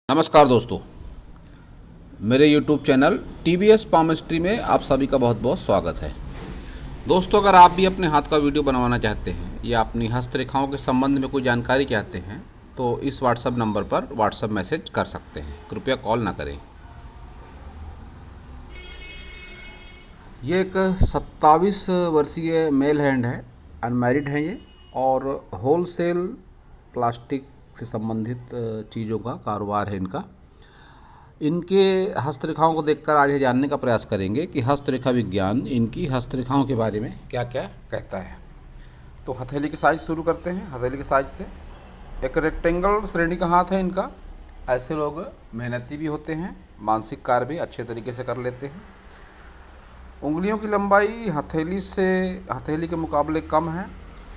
नमस्कार दोस्तों, मेरे YouTube चैनल TBS पामिस्ट्री में आप सभी का बहुत बहुत स्वागत है। दोस्तों, अगर आप भी अपने हाथ का वीडियो बनवाना चाहते हैं या अपनी हस्तरेखाओं के संबंध में कोई जानकारी चाहते हैं तो इस व्हाट्सएप नंबर पर व्हाट्सएप मैसेज कर सकते हैं, कृपया कॉल ना करें। ये एक 27 वर्षीय मेल हैंड है, अनमैरिड हैं ये, और होलसेल प्लास्टिक से संबंधित चीज़ों का कारोबार है इनका। इनके हस्तरेखाओं को देखकर आज ये जानने का प्रयास करेंगे कि हस्तरेखा विज्ञान इनकी हस्तरेखाओं के बारे में क्या क्या कहता है। तो हथेली के साइज शुरू करते हैं। हथेली के साइज से एक रेक्टेंगल श्रेणी का हाथ है इनका। ऐसे लोग मेहनती भी होते हैं, मानसिक कार्य भी अच्छे तरीके से कर लेते हैं। उंगलियों की लंबाई हथेली के मुकाबले कम है,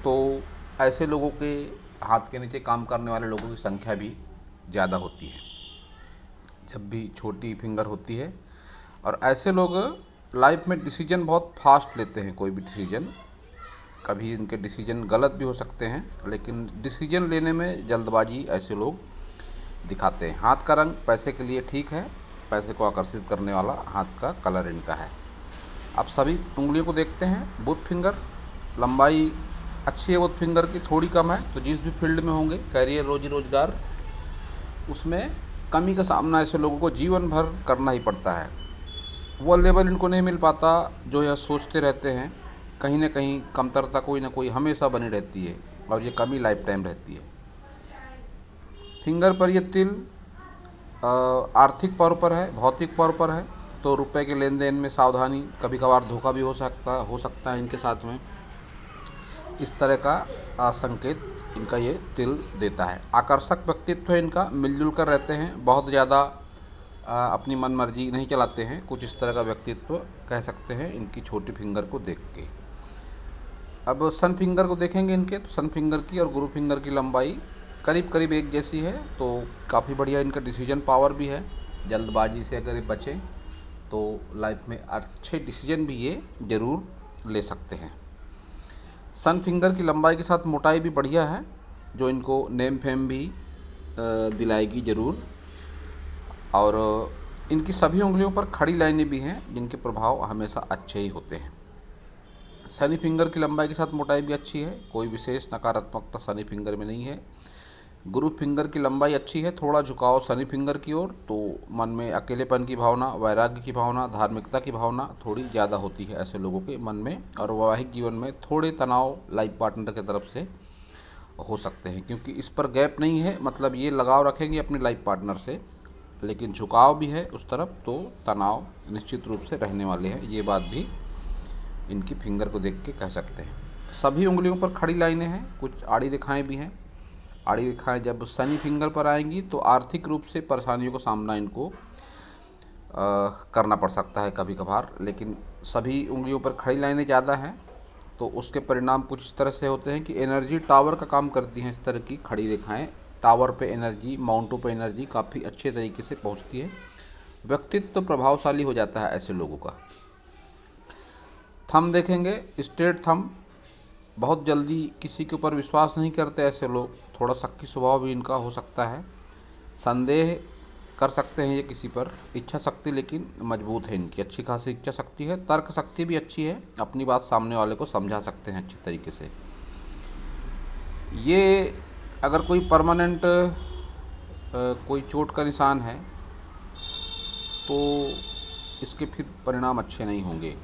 तो ऐसे लोगों के हाथ के नीचे काम करने वाले लोगों की संख्या भी ज़्यादा होती है जब भी छोटी फिंगर होती है। और ऐसे लोग लाइफ में डिसीजन बहुत फास्ट लेते हैं। कोई भी डिसीजन, कभी इनके डिसीजन गलत भी हो सकते हैं, लेकिन डिसीजन लेने में जल्दबाजी ऐसे लोग दिखाते हैं। हाथ का रंग पैसे के लिए ठीक है, पैसे को आकर्षित करने वाला हाथ का कलर इनका है। आप सभी उंगलियों को देखते हैं। बुथ फिंगर लंबाई अच्छी है, बुथ फिंगर की थोड़ी कम है, तो जिस भी फील्ड में होंगे, कैरियर, रोजी रोजगार, उसमें कमी का सामना ऐसे लोगों को जीवन भर करना ही पड़ता है। वो लेवल इनको नहीं मिल पाता जो यह सोचते रहते हैं। कहीं ना कहीं कमतरता कोई ना कोई हमेशा बनी रहती है, और ये कमी लाइफ टाइम रहती है। फिंगर पर ये तिल आर्थिक तौर पर है, भौतिक तौर पर है, तो रुपए के लेन देन में सावधानी, कभी कभार धोखा भी हो सकता है इनके साथ में। इस तरह का संकेत इनका ये तिल देता है। आकर्षक व्यक्तित्व है इनका, मिलजुल कर रहते हैं, बहुत ज़्यादा अपनी मन मर्जी नहीं चलाते हैं। कुछ इस तरह का व्यक्तित्व कह सकते हैं इनकी छोटी फिंगर को देख के। अब सन फिंगर को देखेंगे इनके, तो सन फिंगर की और गुरु फिंगर की लंबाई करीब करीब एक जैसी है, तो काफ़ी बढ़िया इनका डिसीजन पावर भी है। जल्दबाजी से अगर ये बचें तो लाइफ में अच्छे डिसीजन भी ये ज़रूर ले सकते हैं। सन फिंगर की लंबाई के साथ मोटाई भी बढ़िया है, जो इनको नेम फेम भी दिलाएगी ज़रूर। और इनकी सभी उंगलियों पर खड़ी लाइनें भी हैं, जिनके प्रभाव हमेशा अच्छे ही होते हैं। शनि फिंगर की लंबाई के साथ मोटाई भी अच्छी है, कोई विशेष नकारात्मकता शनि फिंगर में नहीं है। गुरु फिंगर की लंबाई अच्छी है, थोड़ा झुकाव शनि फिंगर की ओर, तो मन में अकेलेपन की भावना, वैराग्य की भावना, धार्मिकता की भावना थोड़ी ज़्यादा होती है ऐसे लोगों के मन में। और वैवाहिक जीवन में थोड़े तनाव लाइफ पार्टनर की तरफ से हो सकते हैं, क्योंकि इस पर गैप नहीं है, मतलब ये लगाव रखेंगे अपनी लाइफ पार्टनर से, लेकिन झुकाव भी है उस तरफ, तो तनाव निश्चित रूप से रहने वाले हैं। ये बात भी इनकी फिंगर को देख के कह सकते हैं। सभी उंगलियों पर खड़ी लाइनें हैं, कुछ आड़ी रेखाएं भी हैं। आड़ी रेखाएं जब शनि फिंगर पर आएंगी तो आर्थिक रूप से परेशानियों का सामना इनको करना पड़ सकता है कभी कभार, लेकिन सभी उंगलियों पर खड़ी लाइनें ज़्यादा हैं, तो उसके परिणाम कुछ इस तरह से होते हैं कि एनर्जी टावर का काम करती हैं। इस तरह की खड़ी रेखाएं टावर पे एनर्जी, माउंटों पे एनर्जी काफ़ी अच्छे तरीके से पहुंचती है। व्यक्तित्व तो प्रभावशाली हो जाता है ऐसे लोगों का। थंब देखेंगे, स्ट्रेट थंब, बहुत जल्दी किसी के ऊपर विश्वास नहीं करते ऐसे लोग, थोड़ा शक्की स्वभाव भी इनका हो सकता है। संदेह कर सकते हैं ये किसी पर। इच्छा शक्ति लेकिन मजबूत है इनकी, अच्छी खासी इच्छा शक्ति है। तर्क शक्ति भी अच्छी है, अपनी बात सामने वाले को समझा सकते हैं अच्छे तरीके से। ये अगर कोई परमानेंट कोई चोट का निशान है तो इसके फिर परिणाम अच्छे नहीं होंगे।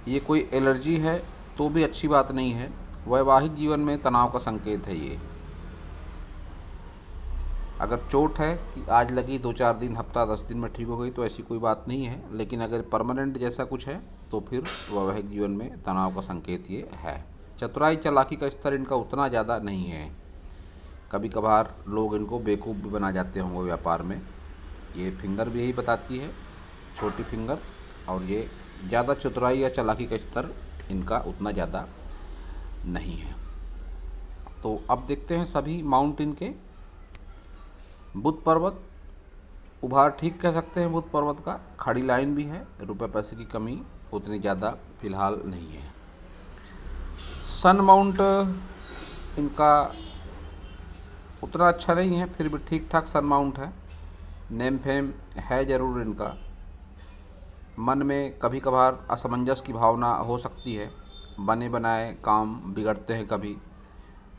ये कोई एलर्जी है तो भी अच्छी बात नहीं है। वैवाहिक जीवन में तनाव का संकेत है ये। अगर चोट है कि आज लगी, 2-4 दिन, हफ्ता 10 दिन में ठीक हो गई, तो ऐसी कोई बात नहीं है, लेकिन अगर परमानेंट जैसा कुछ है तो फिर वैवाहिक जीवन में तनाव का संकेत ये है। चतुराई चालाकी का स्तर इनका उतना ज़्यादा नहीं है, कभी कभार लोग इनको बेवकूफ़ भी बना जाते होंगे व्यापार में। ये फिंगर भी यही बताती है, छोटी फिंगर, और ये ज़्यादा चतुराई या चालाकी का स्तर इनका उतना ज़्यादा नहीं है। तो अब देखते हैं सभी माउंट इनके। बुध पर्वत उभार ठीक कह सकते हैं, बुध पर्वत का खड़ी लाइन भी है, रुपए पैसे की कमी उतनी ज़्यादा फिलहाल नहीं है। सन माउंट इनका उतना अच्छा नहीं है, फिर भी ठीक ठाक सन माउंट है। नेम फेम है ज़रूर इनका। मन में कभी कभार असमंजस की भावना हो सकती है। बने बनाए काम बिगड़ते हैं, कभी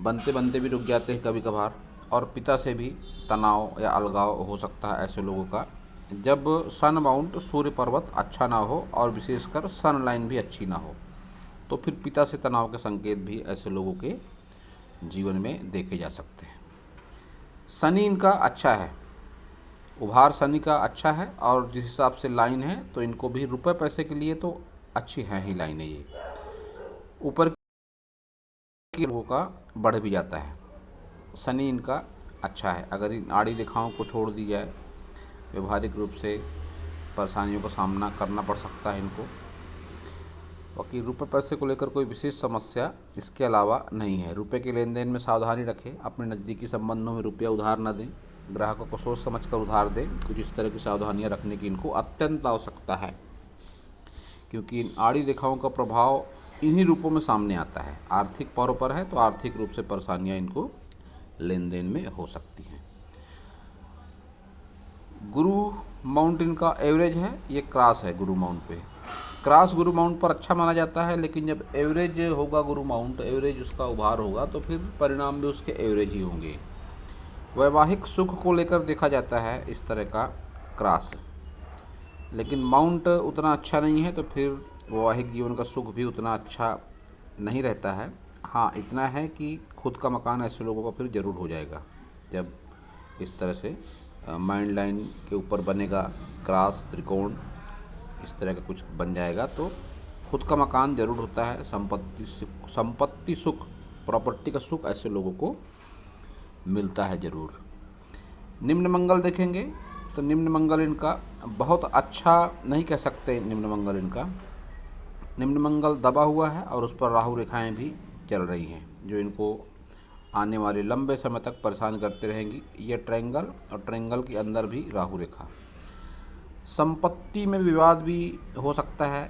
बनते बनते भी रुक जाते हैं कभी कभार। और पिता से भी तनाव या अलगाव हो सकता है ऐसे लोगों का, जब सन माउंट सूर्य पर्वत अच्छा ना हो और विशेषकर सन लाइन भी अच्छी ना हो, तो फिर पिता से तनाव के संकेत भी ऐसे लोगों के जीवन में देखे जा सकते हैं। शनि इनका अच्छा है, उभार शनि का अच्छा है, और जिस हिसाब से लाइन है तो इनको भी रुपए पैसे के लिए तो अच्छी है ही लाइनें। ये ऊपर की लोगों का बढ़ भी जाता है। शनि इनका अच्छा है। अगर इन आड़ी रेखाओं को छोड़ दी जाए, व्यवहारिक रूप से परेशानियों का सामना करना पड़ सकता है इनको। बाकी रुपए पैसे को लेकर कोई विशेष समस्या इसके अलावा नहीं है। रुपए के लेन देन में सावधानी रखें, अपने नज़दीकी संबंधों में रुपया उधार न दें, ग्राहकों को सोच समझ कर उधार दें। कुछ इस तरह की सावधानियां रखने की इनको अत्यंत आवश्यकता है, क्योंकि इन आड़ी रेखाओं का प्रभाव इन्हीं रूपों में सामने आता है। आर्थिक पौर पर है तो आर्थिक रूप से परेशानियां इनको लेन देन में हो सकती हैं। गुरु माउंट इनका एवरेज है, ये क्रॉस है गुरु माउंट पे। क्रॉस गुरु माउंट पर अच्छा माना जाता है, लेकिन जब एवरेज होगा गुरु माउंट, एवरेज उसका उभार होगा, तो फिर परिणाम भी उसके एवरेज ही होंगे। वैवाहिक सुख को लेकर देखा जाता है इस तरह का क्रॉस, लेकिन माउंट उतना अच्छा नहीं है, तो फिर वैवाहिक जीवन का सुख भी उतना अच्छा नहीं रहता है। हाँ, इतना है कि खुद का मकान ऐसे लोगों का फिर ज़रूर हो जाएगा जब इस तरह से माइंड लाइन के ऊपर बनेगा क्रॉस, त्रिकोण, इस तरह का कुछ बन जाएगा तो खुद का मकान ज़रूर होता है। संपत्ति सुख, प्रॉपर्टी का सुख ऐसे लोगों को मिलता है ज़रूर। निम्न मंगल देखेंगे तो निम्न मंगल इनका बहुत अच्छा नहीं कह सकते। निम्न मंगल इनका, निम्न मंगल दबा हुआ है और उस पर राहु रेखाएं भी चल रही हैं, जो इनको आने वाले लंबे समय तक परेशान करते रहेंगी। ये ट्रायंगल और ट्रायंगल के अंदर भी राहु रेखा। संपत्ति में विवाद भी हो सकता है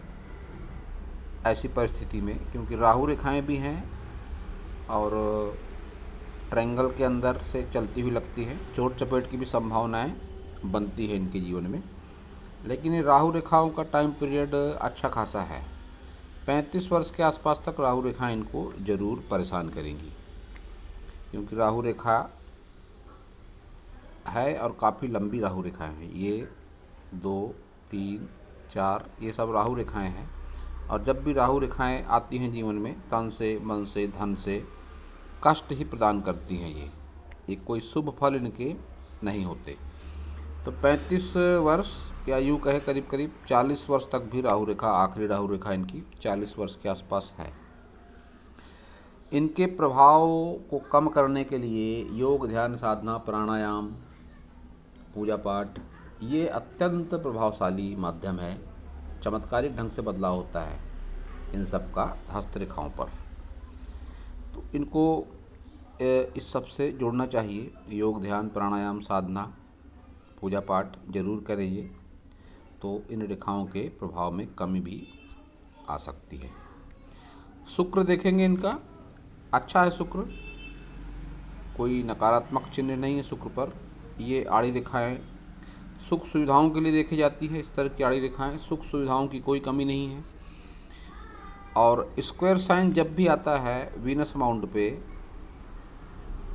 ऐसी परिस्थिति में, क्योंकि राहु रेखाएं भी हैं और ट्रायंगल के अंदर से चलती हुई लगती है। चोट चपेट की भी संभावनाएं बनती है इनके जीवन में, लेकिन ये राहु रेखाओं का टाइम पीरियड अच्छा खासा है। 35 वर्ष के आसपास तक राहु रेखाएं इनको ज़रूर परेशान करेंगी, क्योंकि राहु रेखा है और काफ़ी लंबी राहु रेखाएं हैं। ये 2, 3, 4 ये सब राहु रेखाएं हैं, और जब भी राहु रेखाएं आती हैं जीवन में, तन से, मन से, धन से कष्ट ही प्रदान करती हैं। ये कोई शुभ फल इनके नहीं होते। तो 35 वर्ष या यूँ कहे करीब करीब 40 वर्ष तक भी राहु रेखा, आखिरी राहु रेखा इनकी 40 वर्ष के आसपास है। इनके प्रभाव को कम करने के लिए योग, ध्यान, साधना, प्राणायाम, पूजा पाठ ये अत्यंत प्रभावशाली माध्यम है। चमत्कारिक ढंग से बदलाव होता है इन सब का हस्तरेखाओं पर। तो इनको इस सब से जुड़ना चाहिए। योग, ध्यान, प्राणायाम, साधना, पूजा पाठ जरूर करें ये, तो इन रेखाओं के प्रभाव में कमी भी आ सकती है। शुक्र देखेंगे, इनका अच्छा है शुक्र, कोई नकारात्मक चिन्ह नहीं है शुक्र पर। ये आड़ी रेखाएं सुख सुविधाओं के लिए देखी जाती है। इस तरह की आड़ी रेखाएं, सुख सुविधाओं की कोई कमी नहीं है। और स्क्वायर साइन जब भी आता है वीनस माउंट पे,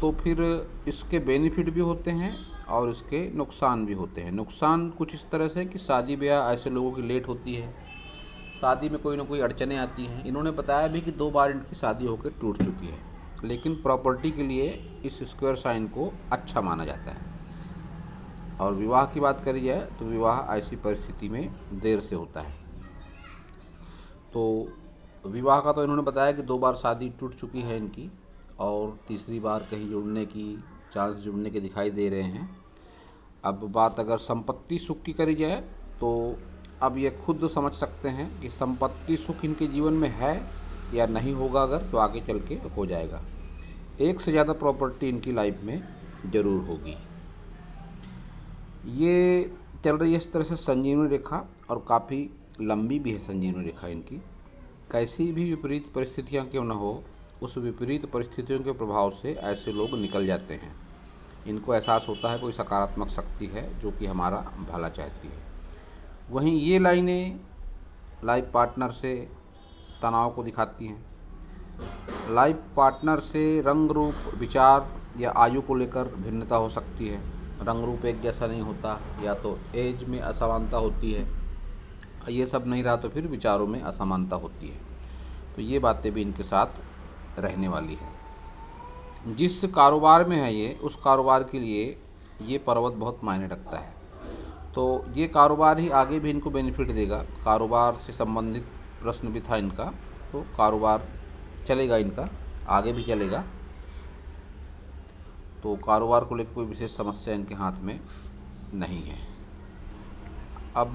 तो फिर इसके बेनिफिट भी होते हैं और इसके नुकसान भी होते हैं। नुकसान कुछ इस तरह से कि शादी ब्याह ऐसे लोगों की लेट होती है, शादी में कोई ना कोई अड़चनें आती हैं। इन्होंने बताया भी कि 2 बार इनकी शादी होकर टूट चुकी है, लेकिन प्रॉपर्टी के लिए इस स्क्वायर साइन को अच्छा माना जाता है। और विवाह की बात करी जाए तो विवाह ऐसी परिस्थिति में देर से होता है। तो विवाह का तो इन्होंने बताया कि 2 बार शादी टूट चुकी है इनकी, और तीसरी बार कहीं जुड़ने की चांस जुड़ने के दिखाई दे रहे हैं। अब बात अगर संपत्ति सुख की करी जाए, तो अब ये खुद समझ सकते हैं कि संपत्ति सुख इनके जीवन में है या नहीं होगा। अगर तो आगे चल के हो जाएगा। एक से ज़्यादा प्रॉपर्टी इनकी लाइफ में ज़रूर होगी। ये चल रही है इस तरह से संजीवनी रेखा, और काफ़ी लंबी भी है संजीवनी रेखा इनकी। कैसी भी विपरीत परिस्थितियां क्यों न हो, उस विपरीत परिस्थितियों के प्रभाव से ऐसे लोग निकल जाते हैं। इनको एहसास होता है कोई सकारात्मक शक्ति है जो कि हमारा भला चाहती है। वहीं ये लाइनें लाइफ पार्टनर से तनाव को दिखाती हैं। लाइफ पार्टनर से रंग रूप, विचार या आयु को लेकर भिन्नता हो सकती है। रंग रूप एक जैसा नहीं होता, या तो एज में असमानता होती है, ये सब नहीं रहा तो फिर विचारों में असमानता होती है। तो ये बातें भी इनके साथ रहने वाली है। जिस कारोबार में है ये, उस कारोबार के लिए ये पर्वत बहुत मायने रखता है। तो ये कारोबार ही आगे भी इनको बेनिफिट देगा। कारोबार से संबंधित प्रश्न भी था इनका, तो कारोबार चलेगा इनका, आगे भी चलेगा। तो कारोबार को लेकर कोई विशेष समस्या इनके हाथ में नहीं है। अब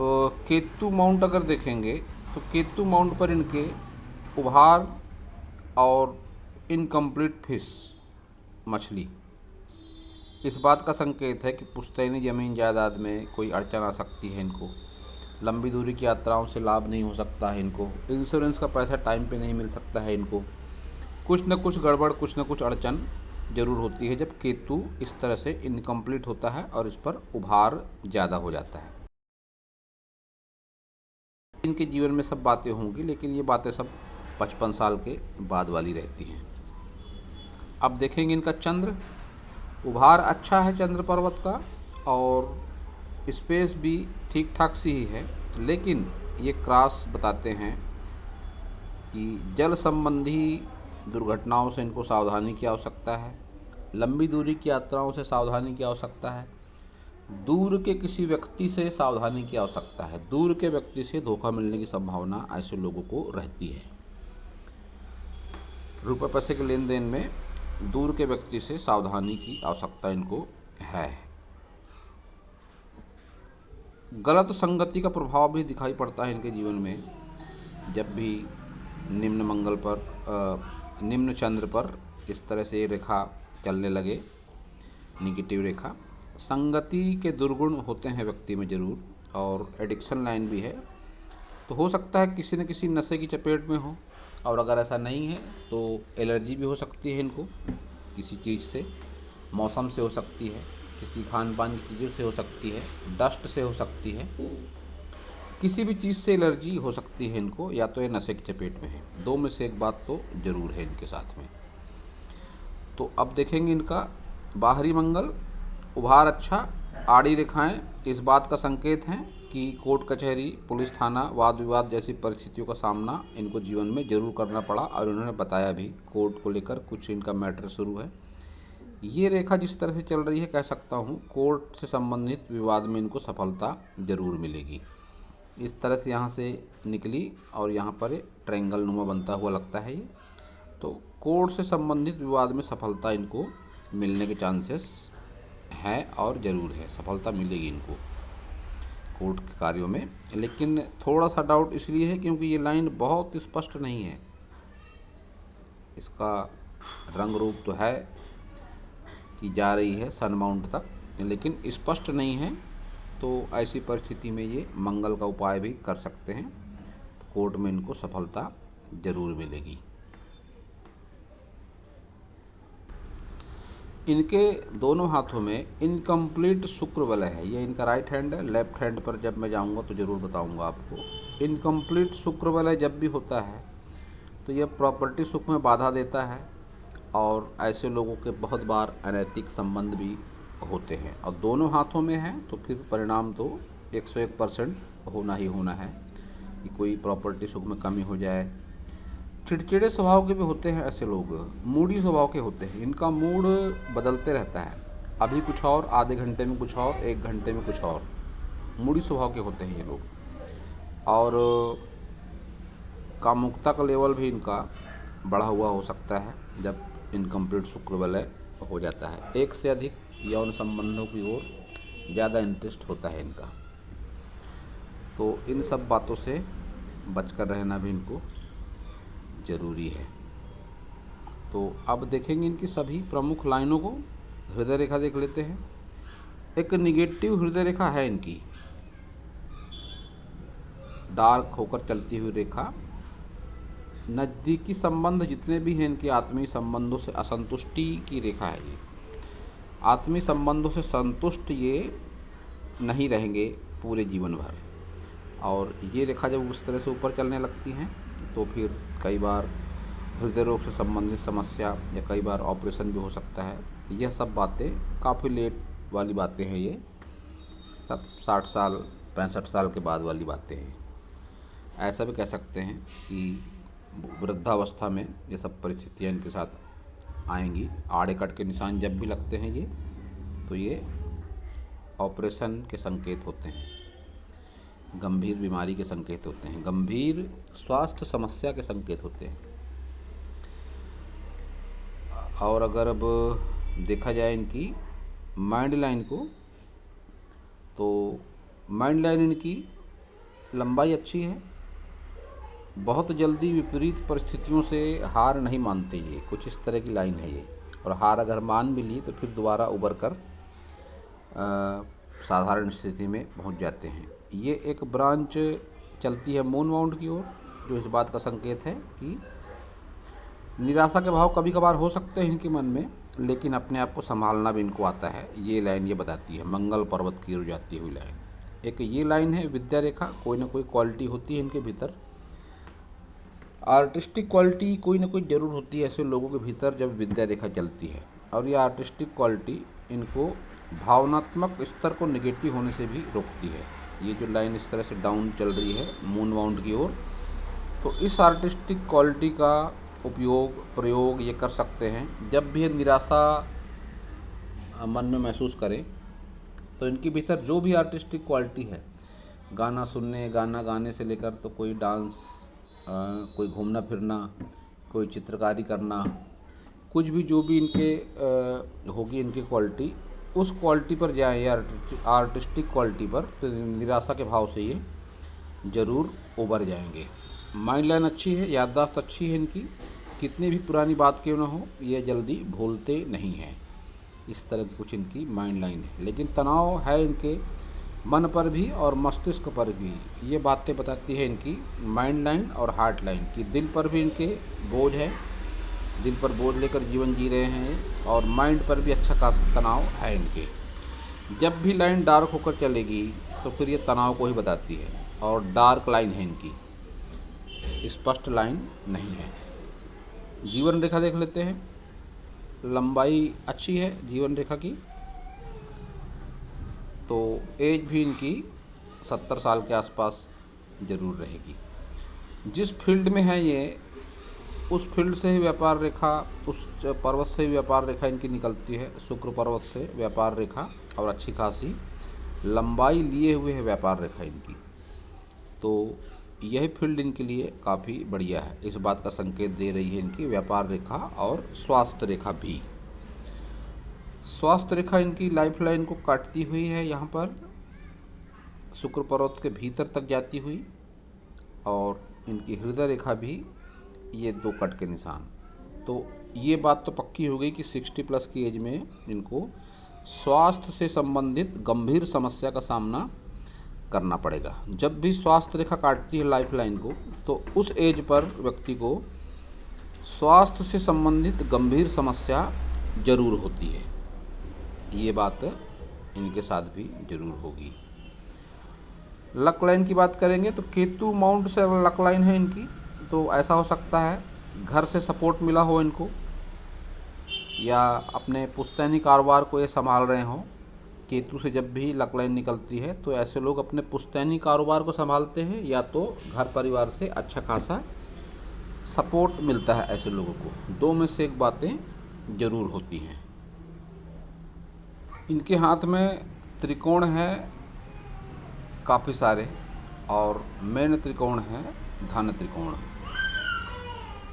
केतु माउंट अगर देखेंगे तो केतु माउंट पर इनके उभार और इनकम्प्लीट फिश, मछली, इस बात का संकेत है कि पुश्तैनी ज़मीन जायदाद में कोई अड़चन आ सकती है इनको। लंबी दूरी की यात्राओं से लाभ नहीं हो सकता है इनको। इंश्योरेंस का पैसा टाइम पे नहीं मिल सकता है इनको। कुछ न कुछ गड़बड़, कुछ न कुछ अड़चन जरूर होती है जब केतु इस तरह से इनकम्प्लीट होता है और इस पर उभार ज़्यादा हो जाता है। इनके जीवन में सब बातें होंगी, लेकिन ये बातें सब 55 साल के बाद वाली रहती हैं। अब देखेंगे इनका चंद्र। उभार अच्छा है चंद्र पर्वत का, और स्पेस भी ठीक ठाक सी ही है, लेकिन ये क्रॉस बताते हैं कि जल संबंधी दुर्घटनाओं से इनको सावधानी की आवश्यकता है। लंबी दूरी की यात्राओं से सावधानी की आवश्यकता है। दूर के किसी व्यक्ति से सावधानी की आवश्यकता है। दूर के व्यक्ति से धोखा मिलने की संभावना ऐसे लोगों को रहती है। रुपये पैसे के लेन देन में दूर के व्यक्ति से सावधानी की आवश्यकता इनको है। गलत संगति का प्रभाव भी दिखाई पड़ता है इनके जीवन में, जब भी निम्न मंगल पर निम्न चंद्र पर इस तरह से रेखा चलने लगे, निगेटिव रेखा। संगति के दुर्गुण होते हैं व्यक्ति में जरूर, और एडिक्शन लाइन भी है। तो हो सकता है किसी न किसी नशे की चपेट में हो, और अगर ऐसा नहीं है तो एलर्जी भी हो सकती है इनको किसी चीज़ से। मौसम से हो सकती है, किसी खान पान की चीज़ों से हो सकती है, डस्ट से हो सकती है, किसी भी चीज़ से एलर्जी हो सकती है इनको, या तो ये नशे की चपेट में है। दो में से एक बात तो जरूर है इनके साथ में। तो अब देखेंगे इनका बाहरी मंगल। उभार अच्छा, आड़ी रेखाएं इस बात का संकेत हैं कि कोर्ट कचहरी, पुलिस थाना, वाद विवाद जैसी परिस्थितियों का सामना इनको जीवन में जरूर करना पड़ा, और इन्होंने बताया भी कोर्ट को लेकर कुछ इनका मैटर शुरू है। ये रेखा जिस तरह से चल रही है, कह सकता हूँ कोर्ट से संबंधित विवाद में इनको सफलता जरूर मिलेगी। इस तरह से यहाँ से निकली और यहाँ पर ट्रायंगल नुमा बनता हुआ लगता है ये। तो कोर्ट से संबंधित विवाद में सफलता इनको मिलने के चांसेस हैं, और ज़रूर है, सफलता मिलेगी इनको कोर्ट के कार्यों में। लेकिन थोड़ा सा डाउट इसलिए है क्योंकि ये लाइन बहुत स्पष्ट नहीं है। इसका रंग रूप तो है कि जा रही है सन माउंट तक, लेकिन स्पष्ट नहीं है। तो ऐसी परिस्थिति में ये मंगल का उपाय भी कर सकते हैं, तो कोर्ट में इनको सफलता जरूर मिलेगी। इनके दोनों हाथों में इनकम्प्लीट शुक्र वलय है। ये इनका राइट हैंड है। लेफ्ट हैंड पर जब मैं जाऊंगा तो ज़रूर बताऊंगा आपको। इनकम्प्लीट शुक्र वलय जब भी होता है तो यह प्रॉपर्टी सुख में बाधा देता है, और ऐसे लोगों के बहुत बार अनैतिक संबंध भी होते हैं। और दोनों हाथों में है तो फिर परिणाम तो 101% होना ही होना है कि कोई प्रॉपर्टी सुख में कमी हो जाए। चिड़चिड़े स्वभाव के भी होते हैं ऐसे लोग, मूडी स्वभाव के होते हैं। इनका मूड बदलते रहता है, अभी कुछ और, आधे घंटे में कुछ और, 1 घंटे में कुछ और। मूडी स्वभाव के होते हैं ये लोग। और कामुकता का लेवल भी इनका बढ़ा हुआ हो सकता है जब इनकम्प्लीट शुक्र वलय हो जाता है। एक से अधिक यौन संबंधों की ओर ज़्यादा इंटरेस्ट होता है इनका। तो इन सब बातों से बचकर रहना भी इनको जरूरी है। तो अब देखेंगे इनकी सभी प्रमुख लाइनों को। हृदय रेखा देख लेते हैं। एक निगेटिव हृदय रेखा है इनकी, डार्क होकर चलती हुई रेखा। नज़दीकी संबंध जितने भी हैं इनके आत्मीय संबंधों से असंतुष्टि की रेखा है ये। आत्मीय संबंधों से संतुष्ट ये नहीं रहेंगे पूरे जीवन भर। और ये रेखा जब उस तरह से ऊपर चलने लगती हैं तो फिर कई बार हृदय रोग से संबंधित समस्या या कई बार ऑपरेशन भी हो सकता है। यह सब बातें काफ़ी लेट वाली बातें हैं, ये सब 60 साल 65 साल के बाद वाली बातें हैं। ऐसा भी कह सकते हैं कि वृद्धावस्था में ये सब परिस्थितियाँ इनके साथ आएंगी। आड़े कट के निशान जब भी लगते हैं ये, तो ये ऑपरेशन के संकेत होते हैं, गंभीर बीमारी के संकेत होते हैं, गंभीर स्वास्थ्य समस्या के संकेत होते हैं। और अगर अब देखा जाए इनकी माइंड लाइन को, तो माइंड लाइन इनकी लंबाई अच्छी है, बहुत जल्दी विपरीत परिस्थितियों से हार नहीं मानते ये, कुछ इस तरह की लाइन है ये। और हार अगर मान भी ली तो फिर दोबारा उबर कर साधारण स्थिति में पहुंच जाते हैं। ये एक ब्रांच चलती है मून वाउंड की ओर, जो इस बात का संकेत है कि निराशा के भाव कभी कभार हो सकते हैं इनके मन में, लेकिन अपने आप को संभालना भी इनको आता है। ये लाइन ये बताती है, मंगल पर्वत की ओर जाती हुई लाइन। एक ये लाइन है विद्या रेखा, कोई ना कोई क्वालिटी होती है इनके भीतर, आर्टिस्टिक क्वालिटी कोई ना कोई ज़रूर होती है ऐसे लोगों के भीतर जब विद्या रेखा चलती है। और ये आर्टिस्टिक क्वालिटी इनको भावनात्मक स्तर को निगेटिव होने से भी रोकती है। ये जो लाइन इस तरह से डाउन चल रही है मून वाउंड की ओर, तो इस आर्टिस्टिक क्वालिटी का उपयोग प्रयोग ये कर सकते हैं जब भी ये निराशा मन में महसूस करें। तो इनके भीतर जो भी आर्टिस्टिक क्वालिटी है, गाना सुनने, गाना गाने से लेकर तो कोई डांस, कोई घूमना फिरना, कोई चित्रकारी करना, कुछ भी जो भी इनके होगी इनकी क्वालिटी, उस क्वालिटी पर जाएं या आर्टिस्टिक क्वालिटी पर, तो निराशा के भाव से ये ज़रूर उबर जाएंगे। माइंड लाइन अच्छी है, याददाश्त अच्छी है इनकी, कितनी भी पुरानी बात क्यों ना हो ये जल्दी भूलते नहीं हैं। इस तरह की कुछ इनकी माइंड लाइन है। लेकिन तनाव है इनके मन पर भी और मस्तिष्क पर भी। ये बातें बताती है इनकी माइंड लाइन और हार्ट लाइन की। दिल पर भी इनके बोझ है, दिल पर बोझ लेकर जीवन जी रहे हैं, और माइंड पर भी अच्छा खासा तनाव है इनके। जब भी लाइन डार्क होकर चलेगी तो फिर ये तनाव को ही बताती है, और डार्क लाइन है इनकी, स्पष्ट लाइन नहीं है। जीवन रेखा देख लेते हैं, लंबाई अच्छी है जीवन रेखा की, तो एज भी इनकी 70 साल के आसपास ज़रूर रहेगी। जिस फील्ड में है ये, उस फील्ड से ही व्यापार रेखा, उस पर्वत से ही व्यापार रेखा इनकी निकलती है, शुक्र पर्वत से व्यापार रेखा, और अच्छी खासी लंबाई लिए हुए है व्यापार रेखा इनकी। तो यही फील्ड इनके लिए काफ़ी बढ़िया है, इस बात का संकेत दे रही है इनकी व्यापार रेखा और स्वास्थ्य रेखा भी। स्वास्थ्य रेखा इनकी लाइफ लाइन को काटती हुई है, यहाँ पर शुक्र पर्वत के भीतर तक जाती हुई, और इनकी हृदय रेखा भी ये 2 कट के निशान। तो ये बात तो पक्की हो गई कि 60 प्लस की एज में इनको स्वास्थ्य से संबंधित गंभीर समस्या का सामना करना पड़ेगा। जब भी स्वास्थ्य रेखा काटती है लाइफ लाइन को, तो उस एज पर व्यक्ति को स्वास्थ्य से संबंधित गंभीर समस्या जरूर होती है। ये बात इनके साथ भी जरूर होगी। लक लाइन की बात करेंगे तो केतु माउंट से लक लाइन है इनकी, तो ऐसा हो सकता है घर से सपोर्ट मिला हो इनको, या अपने पुश्तैनी कारोबार को ये संभाल रहे हों। केतु से जब भी लक लाइन निकलती है तो ऐसे लोग अपने पुश्तैनी कारोबार को संभालते हैं, या तो घर परिवार से अच्छा खासा सपोर्ट मिलता है ऐसे लोगों को। 2 में से एक बातें जरूर होती हैं। इनके हाथ में त्रिकोण है काफ़ी सारे, और मेन त्रिकोण है धन त्रिकोण।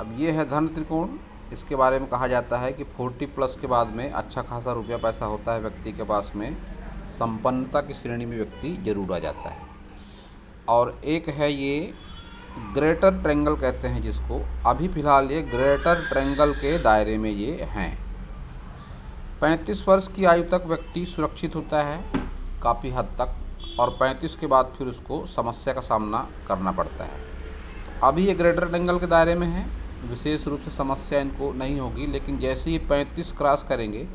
अब ये है धन त्रिकोण, इसके बारे में कहा जाता है कि 40 प्लस के बाद में अच्छा खासा रुपया पैसा होता है व्यक्ति के पास में, संपन्नता की श्रेणी में व्यक्ति जरूर आ जाता है। और एक है ये ग्रेटर ट्रायंगल कहते हैं जिसको, अभी फ़िलहाल ये ग्रेटर ट्रायंगल के दायरे में ये हैं। 35 वर्ष की आयु तक व्यक्ति सुरक्षित होता है काफ़ी हद तक, और 35 के बाद फिर उसको समस्या का सामना करना पड़ता है। अभी ये ग्रेटर ट्रायंगल के दायरे में है, विशेष रूप से समस्या इनको नहीं होगी, लेकिन जैसे ही 35 क्रॉस करेंगे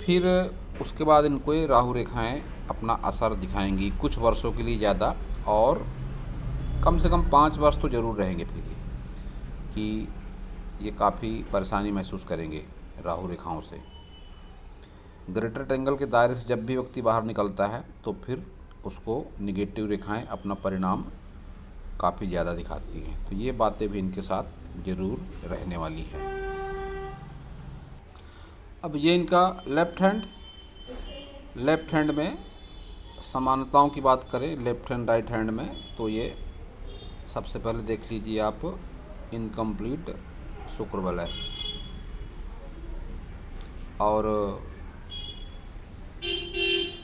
फिर उसके बाद इनको ये राहु रेखाएं अपना असर दिखाएंगी कुछ वर्षों के लिए ज़्यादा, और कम से कम 5 वर्ष तो ज़रूर रहेंगे फिर ये, कि ये काफ़ी परेशानी महसूस करेंगे राहु रेखाओं से। ग्रेटर ट्रायंगल के दायरे से जब भी व्यक्ति बाहर निकलता है तो फिर उसको निगेटिव रेखाएं अपना परिणाम काफ़ी ज़्यादा दिखाती हैं। तो ये बातें भी इनके साथ ज़रूर रहने वाली है। अब ये इनका लेफ्ट हैंड में समानताओं की बात करें, लेफ्ट हैंड राइट हैंड में, तो ये सबसे पहले देख लीजिए आप, इनकम्प्लीट शुक्र बल है, और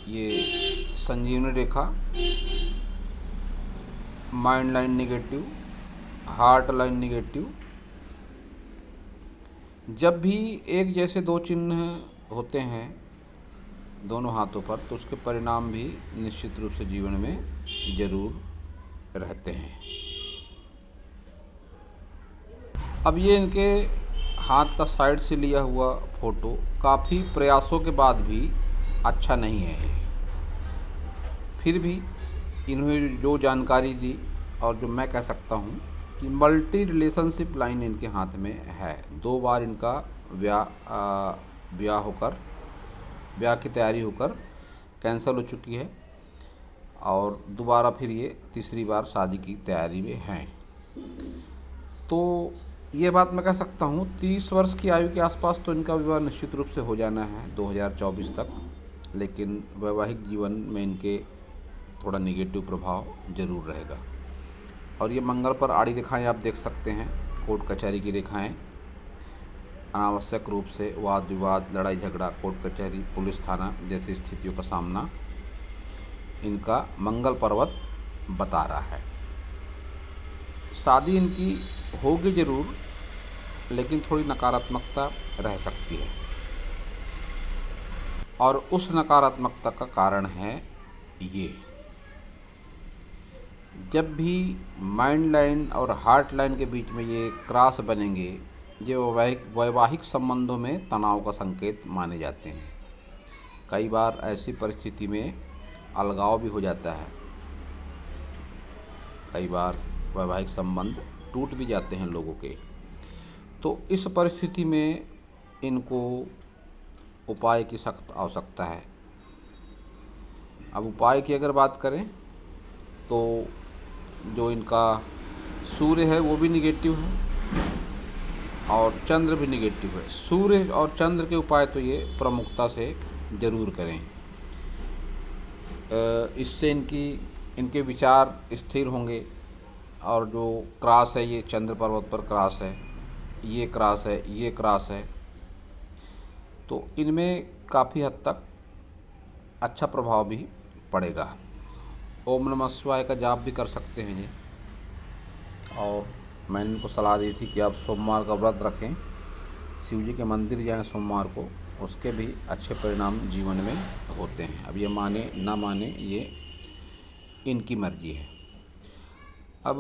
ये संजीवनी रेखा, mind line negative, heart line negative. जब भी एक जैसे दो चिन्ह होते हैं दोनों हाथों पर, तो उसके परिणाम भी निश्चित रूप से जीवन में जरूर रहते हैं। अब ये इनके हाथ का साइड से लिया हुआ फोटो काफ़ी प्रयासों के बाद भी अच्छा नहीं है। फिर भी इन्होंने जो जानकारी दी, और जो मैं कह सकता हूँ कि मल्टी रिलेशनशिप लाइन इनके हाथ में है। 2 बार इनका ब्याह की तैयारी होकर कैंसिल हो चुकी है, और दोबारा फिर ये तीसरी बार शादी की तैयारी में हैं। तो ये बात मैं कह सकता हूँ 30 वर्ष की आयु के आसपास तो इनका विवाह निश्चित रूप से हो जाना है 2024 तक, लेकिन वैवाहिक जीवन में इनके थोड़ा निगेटिव प्रभाव जरूर रहेगा। और ये मंगल पर आड़ी रेखाएं आप देख सकते हैं, कोर्ट कचहरी की रेखाएं, अनावश्यक रूप से वाद विवाद, लड़ाई झगड़ा, कोर्ट कचहरी, पुलिस थाना जैसी स्थितियों का सामना इनका मंगल पर्वत बता रहा है। शादी इनकी होगी जरूर, लेकिन थोड़ी नकारात्मकता रह सकती है, और उस नकारात्मकता का कारण है ये, जब भी माइंड लाइन और हार्ट लाइन के बीच में ये क्रॉस बनेंगे, जो वैवाहिक संबंधों में तनाव का संकेत माने जाते हैं। कई बार ऐसी परिस्थिति में अलगाव भी हो जाता है, कई बार वैवाहिक संबंध टूट भी जाते हैं लोगों के। तो इस परिस्थिति में इनको उपाय की सख्त आवश्यकता है। अब उपाय की अगर बात करें तो जो इनका सूर्य है वो भी निगेटिव है, और चंद्र भी निगेटिव है। सूर्य और चंद्र के उपाय तो ये प्रमुखता से जरूर करें, इससे इनके विचार स्थिर होंगे। और जो क्रॉस है, ये चंद्र पर्वत पर क्रॉस है, ये क्रॉस है, ये क्रॉस है, तो इनमें काफ़ी हद तक अच्छा प्रभाव भी पड़ेगा। ओम नमः शिवाय का जाप भी कर सकते हैं ये, और मैंने इनको सलाह दी थी कि आप सोमवार का व्रत रखें, शिव जी के मंदिर जाएं सोमवार को, उसके भी अच्छे परिणाम जीवन में होते हैं। अब ये माने ना माने ये इनकी मर्जी है। अब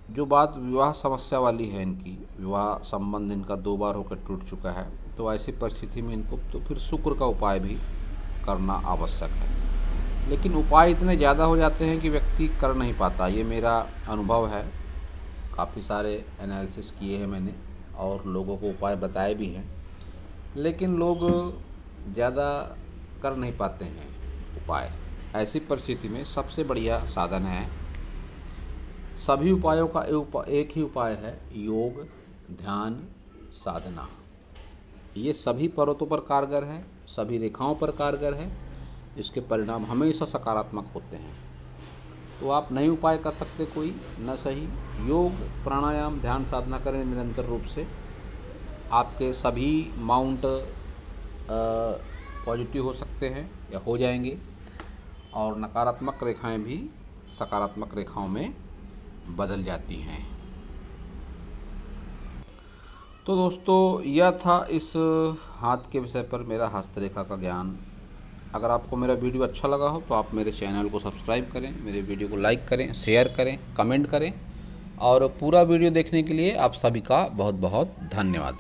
जो बात विवाह समस्या वाली है, इनकी विवाह संबंध इनका 2 बार होकर टूट चुका है, तो ऐसी परिस्थिति में इनको तो फिर शुक्र का उपाय भी करना आवश्यक है। लेकिन उपाय इतने ज़्यादा हो जाते हैं कि व्यक्ति कर नहीं पाता, ये मेरा अनुभव है। काफ़ी सारे एनालिसिस किए हैं मैंने, और लोगों को उपाय बताए भी हैं, लेकिन लोग ज़्यादा कर नहीं पाते हैं उपाय। ऐसी परिस्थिति में सबसे बढ़िया साधन है, सभी उपायों का एक ही उपाय है, योग, ध्यान, साधना। ये सभी पर्वतों पर कारगर है, सभी रेखाओं पर कारगर है, इसके परिणाम हमेशा सकारात्मक होते हैं। तो आप नए उपाय कर सकते कोई न सही, योग, प्राणायाम, ध्यान, साधना करें निरंतर रूप से, आपके सभी माउंट पॉजिटिव हो सकते हैं या हो जाएंगे, और नकारात्मक रेखाएं भी सकारात्मक रेखाओं में बदल जाती हैं। तो दोस्तों, यह था इस हाथ के विषय पर मेरा हस्तरेखा का ज्ञान। अगर आपको मेरा वीडियो अच्छा लगा हो तो आप मेरे चैनल को सब्सक्राइब करें, मेरे वीडियो को लाइक करें, शेयर करें, कमेंट करें, और पूरा वीडियो देखने के लिए आप सभी का बहुत बहुत धन्यवाद।